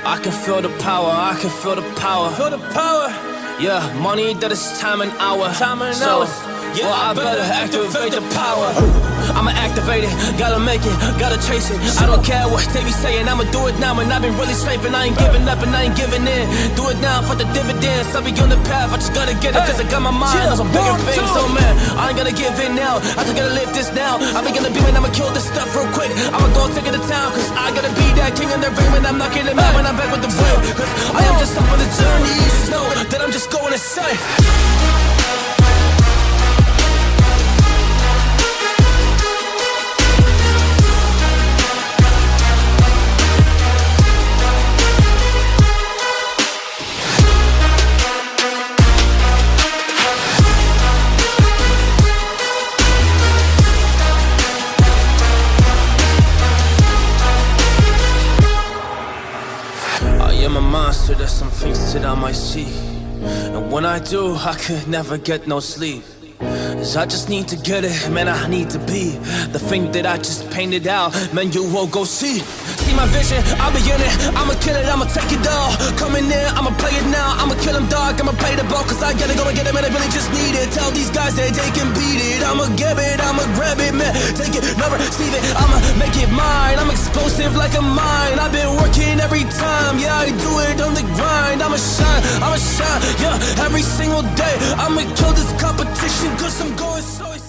I can feel the power, I can feel the power. Feel the power. Yeah, money that is time and hour. Time and so, hours. Yeah, well, I better activate the power. I'ma activate it, gotta make it, gotta chase it. I don't care what they be saying, I'ma do it now. And I've been really slaving, I ain't giving up and I ain't giving in. Do it now for the dividends, I'll be on the path, I just gotta get it. Cause I got my mind on some bigger things. So man, I ain't gonna give in now, I just gotta live this now. I be gonna be when I'ma kill this stuff real quick. I'ma go take it to town, cause I gotta be that king in the ring. When I'm knocking him out, when I'm back with the blame. Cause I am just up on the journey, you just know that I'm just going insane. I'm a monster, there's some things that I might see. And when I do, I could never get no sleep. Cause I just need to get it, man, I need to be the thing that I just painted out, man, you won't go see. See my vision, I'll be in it, I'ma kill it, I'ma take it all. Coming in, I'ma play it now, I'ma kill him dog, I'ma play the ball. Cause I gotta go and get it, man, I really just need it. Tell these guys that they can beat it, I'ma give it, I'ma grab it, man. Take it, never receive it, I'ma make it mine. I'm explosive like a mine, I've been working every time. Yeah, I do it on the grind, I'ma shine, yeah, every single day. I'ma kill this competition cause I'm going so excited.